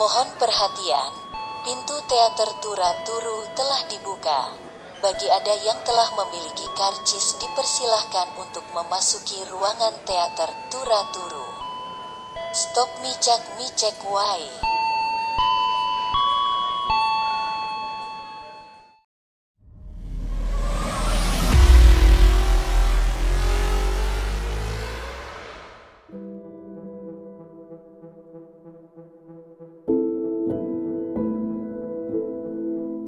Mohon perhatian, pintu teater Tura-Turu telah dibuka. Bagi Anda yang telah memiliki karcis, dipersilahkan untuk memasuki ruangan teater Tura-Turu. Stop micak-micak wae.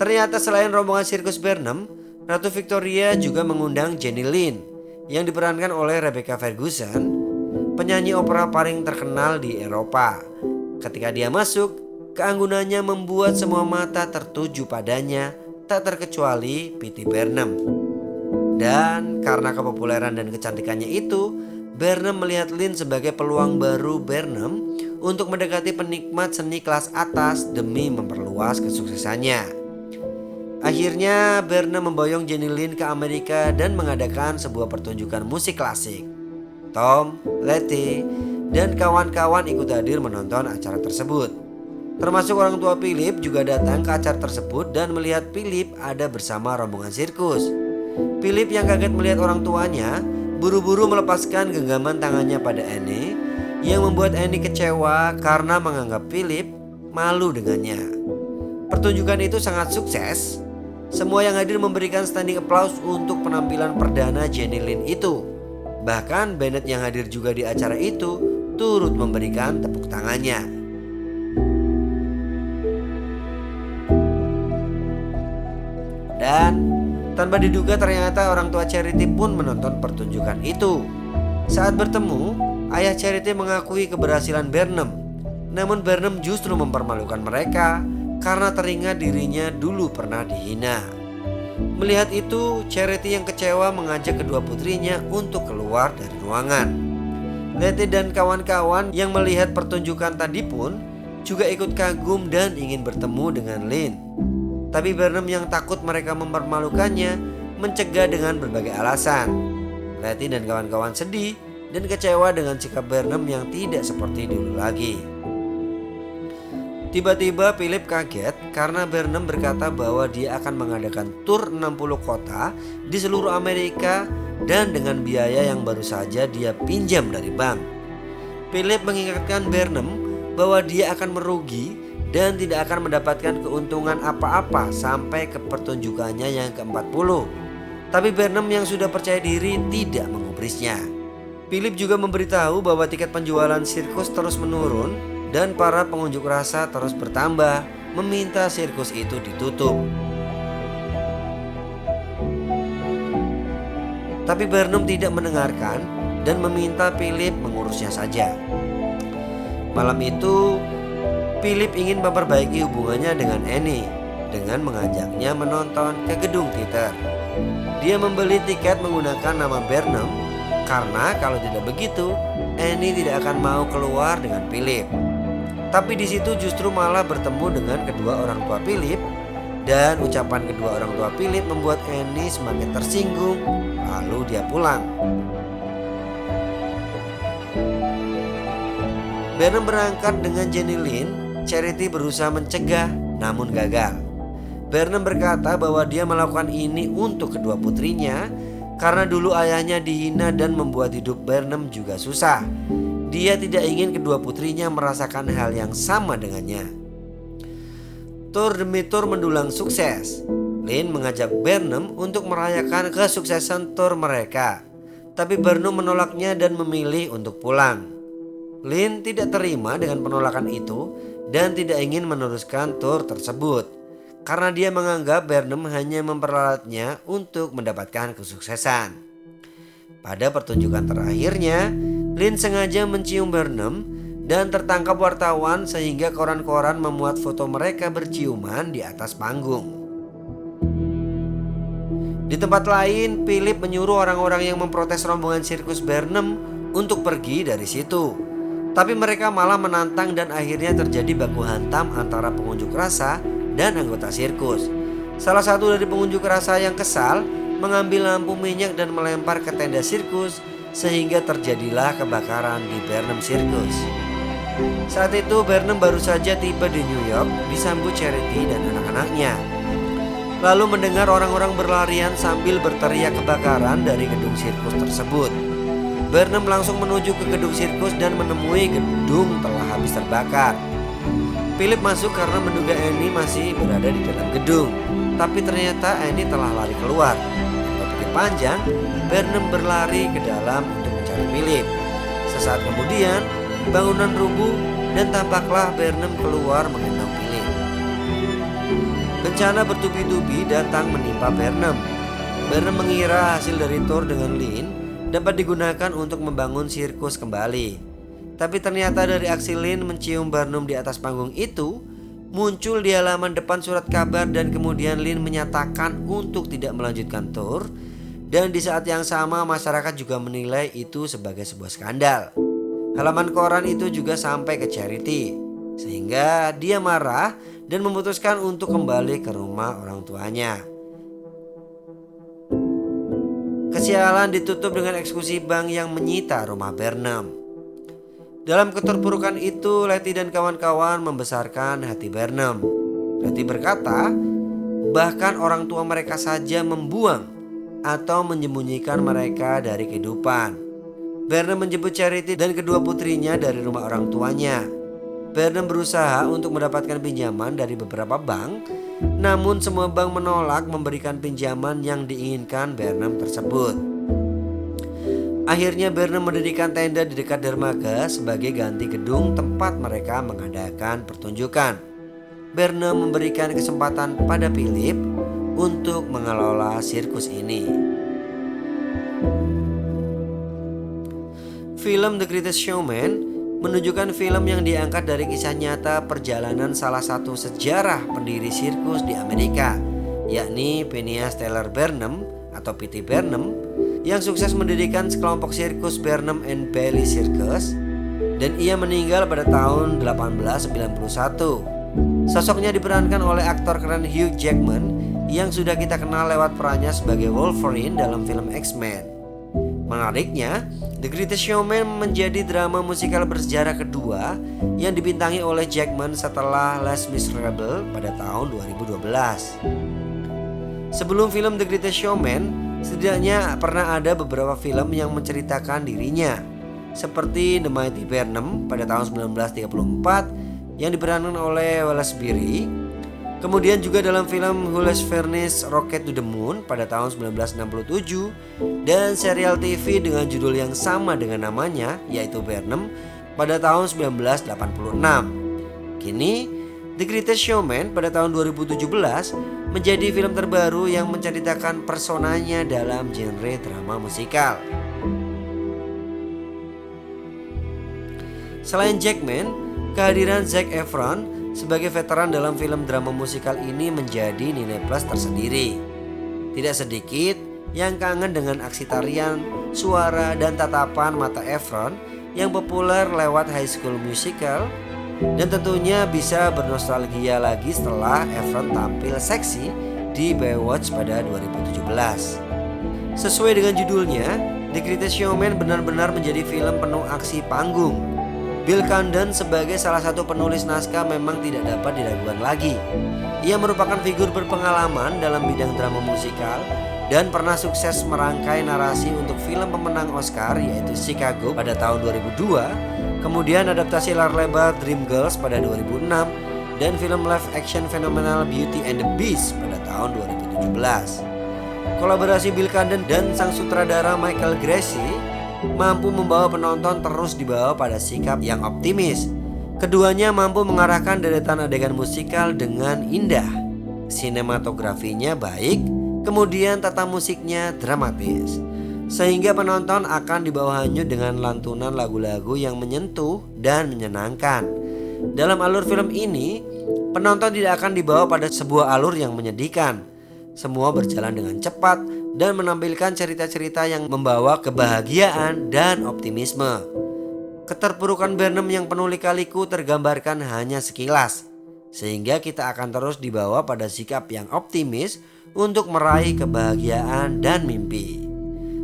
Ternyata selain rombongan sirkus Barnum, Ratu Victoria juga mengundang Jenny Lind yang diperankan oleh Rebecca Ferguson, penyanyi opera paling terkenal di Eropa. Ketika dia masuk, keanggunannya membuat semua mata tertuju padanya, tak terkecuali P.T. Barnum. Dan karena kepopuleran dan kecantikannya itu, Barnum melihat Lind sebagai peluang baru Barnum untuk mendekati penikmat seni kelas atas demi memperluas kesuksesannya. Akhirnya Barnum memboyong Jenny Lind ke Amerika dan mengadakan sebuah pertunjukan musik klasik. Tom, Letty, dan kawan-kawan ikut hadir menonton acara tersebut. Termasuk orang tua Philip juga datang ke acara tersebut dan melihat Philip ada bersama rombongan sirkus. Philip yang kaget melihat orang tuanya buru-buru melepaskan genggaman tangannya pada Annie, yang membuat Annie kecewa karena menganggap Philip malu dengannya. Pertunjukan itu sangat sukses. Semua yang hadir memberikan standing applause untuk penampilan perdana Jenny Lind itu. Bahkan Bennett yang hadir juga di acara itu turut memberikan tepuk tangannya. Dan tanpa diduga ternyata orang tua Charity pun menonton pertunjukan itu. Saat bertemu, ayah Charity mengakui keberhasilan Barnum. Namun Barnum justru mempermalukan mereka karena teringat dirinya dulu pernah dihina. Melihat itu, Charity yang kecewa mengajak kedua putrinya untuk keluar dari ruangan. Letty dan kawan-kawan yang melihat pertunjukan tadi pun juga ikut kagum dan ingin bertemu dengan Lind. Tapi Barnum yang takut mereka mempermalukannya mencegah dengan berbagai alasan. Letty dan kawan-kawan sedih dan kecewa dengan sikap Barnum yang tidak seperti dulu lagi. Tiba-tiba Philip kaget karena Barnum berkata bahwa dia akan mengadakan tur 60 kota di seluruh Amerika dan dengan biaya yang baru saja dia pinjam dari bank. Philip mengingatkan Barnum bahwa dia akan merugi dan tidak akan mendapatkan keuntungan apa-apa sampai ke pertunjukannya yang ke-40. Tapi Barnum yang sudah percaya diri tidak menggubrisnya. Philip juga memberitahu bahwa tiket penjualan sirkus terus menurun dan para pengunjuk rasa terus bertambah, meminta sirkus itu ditutup. Tapi Barnum tidak mendengarkan dan meminta Philip mengurusnya saja. Malam itu, Philip ingin memperbaiki hubungannya dengan Annie dengan mengajaknya menonton ke gedung teater. Dia membeli tiket menggunakan nama Barnum karena kalau tidak begitu, Annie tidak akan mau keluar dengan Philip. Tapi di situ justru malah bertemu dengan kedua orang tua Philip, dan ucapan kedua orang tua Philip membuat Annie semakin tersinggung. Lalu dia pulang. Barnum berangkat dengan Jenny Lind. Charity berusaha mencegah, namun gagal. Barnum berkata bahwa dia melakukan ini untuk kedua putrinya karena dulu ayahnya dihina dan membuat hidup Barnum juga susah. Dia tidak ingin kedua putrinya merasakan hal yang sama dengannya. Tur demi tur mendulang sukses. Lind mengajak Barnum untuk merayakan kesuksesan tur mereka. Tapi Barnum menolaknya dan memilih untuk pulang. Lind tidak terima dengan penolakan itu dan tidak ingin meneruskan tur tersebut karena dia menganggap Barnum hanya memperalatnya untuk mendapatkan kesuksesan. Pada pertunjukan terakhirnya, Lind sengaja mencium Barnum dan tertangkap wartawan sehingga koran-koran memuat foto mereka berciuman di atas panggung. Di tempat lain, Philip menyuruh orang-orang yang memprotes rombongan sirkus Barnum untuk pergi dari situ. Tapi mereka malah menantang dan akhirnya terjadi baku hantam antara pengunjuk rasa dan anggota sirkus. Salah satu dari pengunjuk rasa yang kesal mengambil lampu minyak dan melempar ke tenda sirkus, sehingga terjadilah kebakaran di Barnum Circus. Saat itu Barnum baru saja tiba di New York disambut Charity dan anak-anaknya. Lalu mendengar orang-orang berlarian sambil berteriak kebakaran dari gedung sirkus tersebut. Barnum langsung menuju ke gedung sirkus dan menemui gedung telah habis terbakar. Philip masuk karena menduga Annie masih berada di dalam gedung. Tapi ternyata Annie telah lari keluar. Tanpa pikir panjang, Barnum berlari ke dalam untuk mencari Philip. Sesaat kemudian, bangunan rubuh dan tampaklah Barnum keluar menggendong Philip. Bencana bertubi-tubi datang menimpa Barnum. Barnum mengira hasil dari tour dengan Lynn dapat digunakan untuk membangun sirkus kembali. Tapi ternyata dari aksi Lynn mencium Barnum di atas panggung itu, muncul di halaman depan surat kabar dan kemudian Lynn menyatakan untuk tidak melanjutkan tour. Dan di saat yang sama masyarakat juga menilai itu sebagai sebuah skandal. Halaman koran itu juga sampai ke Charity, sehingga dia marah dan memutuskan untuk kembali ke rumah orang tuanya. Kesialan ditutup dengan eksekusi bank yang menyita rumah Barnum. Dalam keterpurukan itu, Letty dan kawan-kawan membesarkan hati Barnum. Letty berkata, bahkan orang tua mereka saja membuang atau menyembunyikan mereka dari kehidupan. Barnum menjemput Charity dan kedua putrinya dari rumah orang tuanya. Barnum berusaha untuk mendapatkan pinjaman dari beberapa bank, namun semua bank menolak memberikan pinjaman yang diinginkan Barnum tersebut. Akhirnya Barnum mendirikan tenda di dekat dermaga sebagai ganti gedung tempat mereka mengadakan pertunjukan. Barnum memberikan kesempatan pada Philip untuk mengelola sirkus ini. Film The Greatest Showman menunjukkan film yang diangkat dari kisah nyata perjalanan salah satu sejarah pendiri sirkus di Amerika, yakni Phineas Taylor Barnum atau P.T. Barnum, yang sukses mendirikan sekelompok sirkus Barnum and Bailey Circus, dan ia meninggal pada tahun 1891. Sosoknya diperankan oleh aktor keren Hugh Jackman yang sudah kita kenal lewat perannya sebagai Wolverine dalam film X-Men. Menariknya, The Greatest Showman menjadi drama musikal bersejarah kedua yang dibintangi oleh Jackman setelah Les Miserables pada tahun 2012. Sebelum film The Greatest Showman, setidaknya pernah ada beberapa film yang menceritakan dirinya, seperti The Mighty Barnum pada tahun 1934 yang diperankan oleh Wallace Beery. Kemudian juga dalam film Jules Verne's Rocket to the Moon pada tahun 1967 dan serial TV dengan judul yang sama dengan namanya, yaitu Barnum, pada tahun 1986. Kini The Greatest Showman pada tahun 2017 menjadi film terbaru yang menceritakan personanya dalam genre drama musikal. Selain Jackman, kehadiran Zac Efron sebagai veteran dalam film drama musikal ini menjadi nilai plus tersendiri. Tidak sedikit yang kangen dengan aksi tarian, suara, dan tatapan mata Efron yang populer lewat High School Musical, dan tentunya bisa bernostalgia lagi setelah Efron tampil seksi di Baywatch pada 2017. Sesuai dengan judulnya, The Greatest Showman benar-benar menjadi film penuh aksi panggung. Bill Condon sebagai salah satu penulis naskah memang tidak dapat diragukan lagi. Ia merupakan figur berpengalaman dalam bidang drama musikal dan pernah sukses merangkai narasi untuk film pemenang Oscar yaitu Chicago pada tahun 2002, kemudian adaptasi layar lebar Dreamgirls pada 2006, dan film live action fenomenal Beauty and the Beast pada tahun 2017. Kolaborasi Bill Condon dan sang sutradara Michael Gracey mampu membawa penonton terus dibawa pada sikap yang optimis. Keduanya mampu mengarahkan deretan adegan musikal dengan indah. Sinematografinya baik, kemudian tata musiknya dramatis, sehingga penonton akan dibawa hanyut dengan lantunan lagu-lagu yang menyentuh dan menyenangkan. Dalam alur film ini, penonton tidak akan dibawa pada sebuah alur yang menyedihkan. Semua berjalan dengan cepat dan menampilkan cerita-cerita yang membawa kebahagiaan dan optimisme. Keterpurukan Barnum yang penuh lika-liku tergambarkan hanya sekilas, sehingga kita akan terus dibawa pada sikap yang optimis untuk meraih kebahagiaan dan mimpi.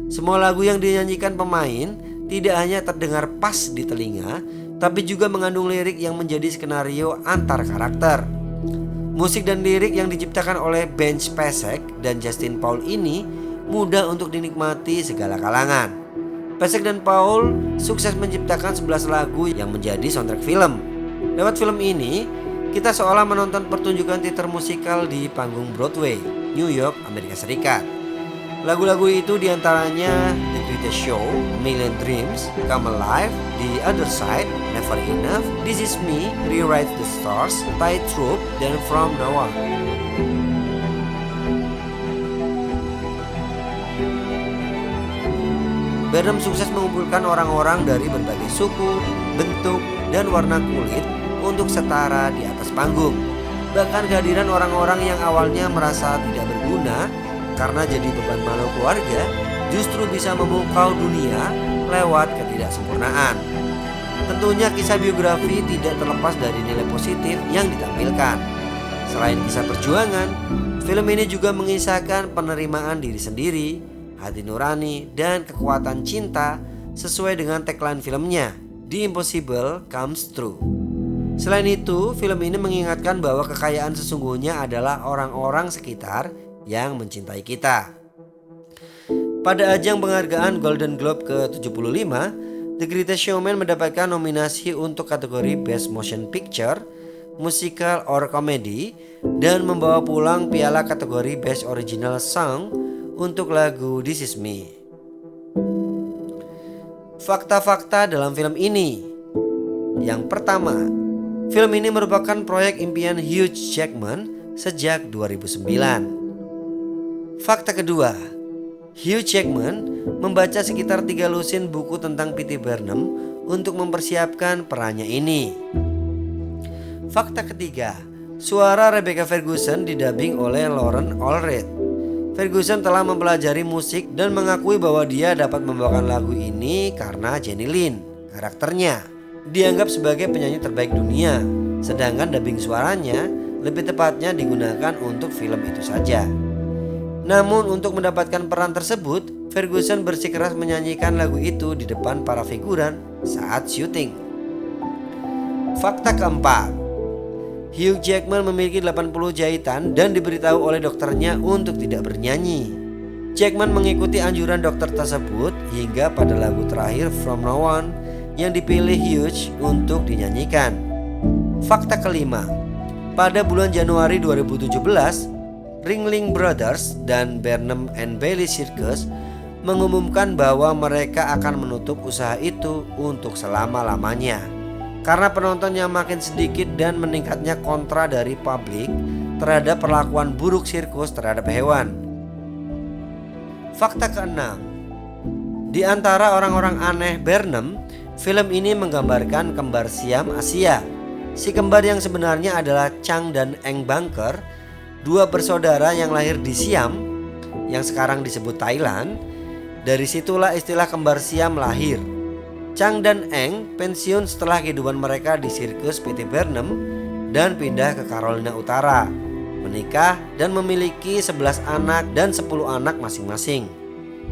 Semua lagu yang dinyanyikan pemain tidak hanya terdengar pas di telinga, tapi juga mengandung lirik yang menjadi skenario antar karakter. Musik dan lirik yang diciptakan oleh Ben Pasek dan Justin Paul ini mudah untuk dinikmati segala kalangan. Pasek dan Paul sukses menciptakan 11 lagu yang menjadi soundtrack film. Lewat film ini, kita seolah menonton pertunjukan teater musikal di panggung Broadway, New York, Amerika Serikat. Lagu-lagu itu diantaranya The Greatest Show, A Million Dreams, Come Alive, The Other Side, Never Enough, This Is Me, Rewrite the Stars, Tightrope, dan From Now On. Burnham sukses mengumpulkan orang-orang dari berbagai suku, bentuk, dan warna kulit untuk setara di atas panggung. Bahkan kehadiran orang-orang yang awalnya merasa tidak berguna karena jadi beban malu keluarga justru bisa memukau dunia lewat ketidaksempurnaan. Tentunya kisah biografi tidak terlepas dari nilai positif yang ditampilkan. Selain kisah perjuangan, film ini juga mengisahkan penerimaan diri sendiri, hati nurani, dan kekuatan cinta sesuai dengan tagline filmnya, The Impossible Comes True. Selain itu, film ini mengingatkan bahwa kekayaan sesungguhnya adalah orang-orang sekitar yang mencintai kita. Pada ajang penghargaan Golden Globe ke-75, The Greatest Showman mendapatkan nominasi untuk kategori Best Motion Picture, Musical or Comedy, dan membawa pulang piala kategori Best Original Song untuk lagu This Is Me. Fakta-fakta dalam film ini. Yang pertama, film ini merupakan proyek impian Hugh Jackman sejak 2009. Fakta kedua, Hugh Jackman membaca sekitar 3 lusin buku tentang P.T. Barnum untuk mempersiapkan perannya ini. Fakta ketiga, suara Rebecca Ferguson didubbing oleh Lauren Allred. Ferguson telah mempelajari musik dan mengakui bahwa dia dapat membawakan lagu ini karena Jenny Lin, karakternya, dianggap sebagai penyanyi terbaik dunia, sedangkan dubbing suaranya lebih tepatnya digunakan untuk film itu saja. Namun untuk mendapatkan peran tersebut, Ferguson bersikeras menyanyikan lagu itu di depan para figuran saat syuting. Fakta keempat, Hugh Jackman memiliki 80 jahitan dan diberitahu oleh dokternya untuk tidak bernyanyi. Jackman mengikuti anjuran dokter tersebut hingga pada lagu terakhir From Now On yang dipilih Hugh untuk dinyanyikan. Fakta kelima, pada bulan Januari 2017, Ringling Brothers dan Barnum and Bailey Circus mengumumkan bahwa mereka akan menutup usaha itu untuk selama-lamanya karena penonton yang makin sedikit dan meningkatnya kontra dari publik terhadap perlakuan buruk sirkus terhadap hewan. Fakta keenam, di antara orang-orang aneh Barnum, film ini menggambarkan kembar Siam Asia. Si kembar yang sebenarnya adalah Chang dan Eng Bangker, dua bersaudara yang lahir di Siam, yang sekarang disebut Thailand. Dari situlah istilah kembar Siam lahir. Chang dan Eng pensiun setelah kehidupan mereka di sirkus P.T. Barnum dan pindah ke Carolina Utara, menikah dan memiliki 11 anak dan 10 anak masing-masing.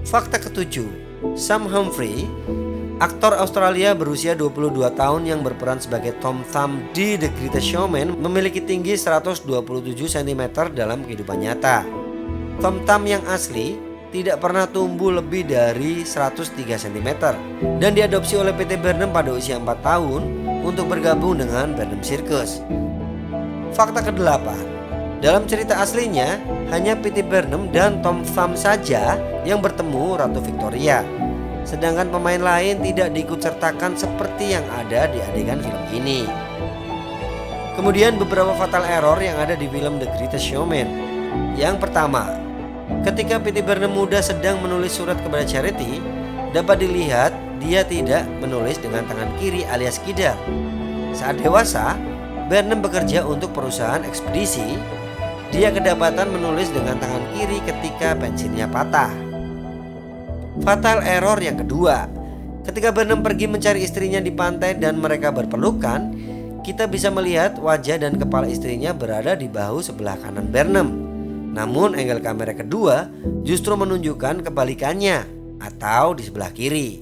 Fakta ketujuh, Sam Humphrey, aktor Australia berusia 22 tahun yang berperan sebagai Tom Thumb di The Greatest Showman, memiliki tinggi 127 cm dalam kehidupan nyata. Tom Thumb yang asli tidak pernah tumbuh lebih dari 103 cm dan diadopsi oleh P.T. Barnum pada usia 4 tahun untuk bergabung dengan Barnum Circus. Fakta ke-8, dalam cerita aslinya hanya P.T. Barnum dan Tom Thumb saja yang bertemu Ratu Victoria, sedangkan pemain lain tidak diikutsertakan seperti yang ada di adegan film ini. Kemudian beberapa fatal error yang ada di film The Greatest Showman. Yang pertama, ketika P.T. Barnum muda sedang menulis surat kepada Charity, dapat dilihat dia tidak menulis dengan tangan kiri alias kidal. Saat dewasa, Barnum bekerja untuk perusahaan ekspedisi. Dia kedapatan menulis dengan tangan kiri ketika pensilnya patah. Fatal error yang kedua, ketika Barnum pergi mencari istrinya di pantai dan mereka berpelukan, kita bisa melihat wajah dan kepala istrinya berada di bahu sebelah kanan Barnum. Namun angle kamera kedua justru menunjukkan kebalikannya atau di sebelah kiri.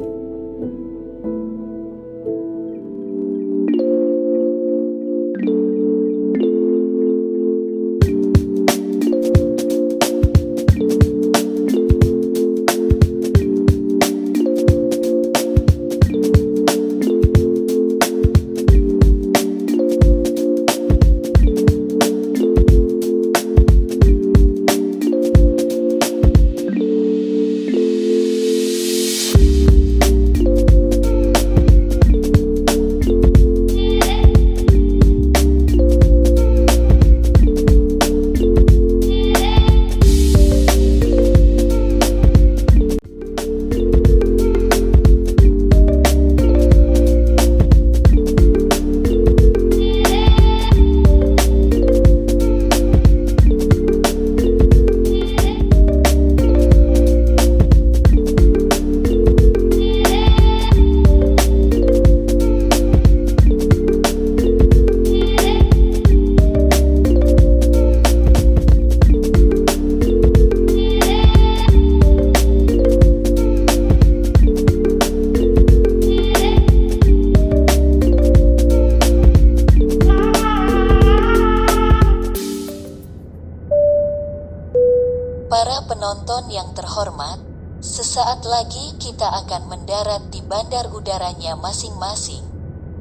terhormat, sesaat lagi kita akan mendarat di bandar udaranya masing-masing.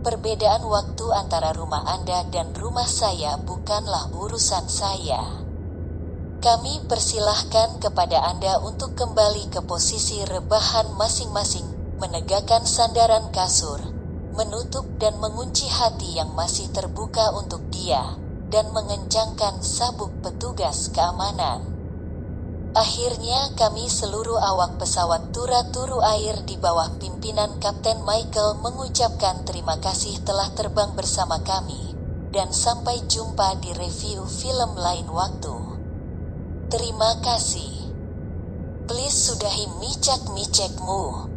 Perbedaan waktu antara rumah Anda dan rumah saya bukanlah urusan saya. Kami persilahkan kepada Anda untuk kembali ke posisi rebahan masing-masing, menegakkan sandaran kasur, menutup dan mengunci hati yang masih terbuka untuk dia, dan mengencangkan sabuk petugas keamanan. Akhirnya kami seluruh awak pesawat Turu Air di bawah pimpinan Kapten Michael mengucapkan terima kasih telah terbang bersama kami, dan sampai jumpa di review film lain waktu. Terima kasih. Please sudahi micak-micekmu.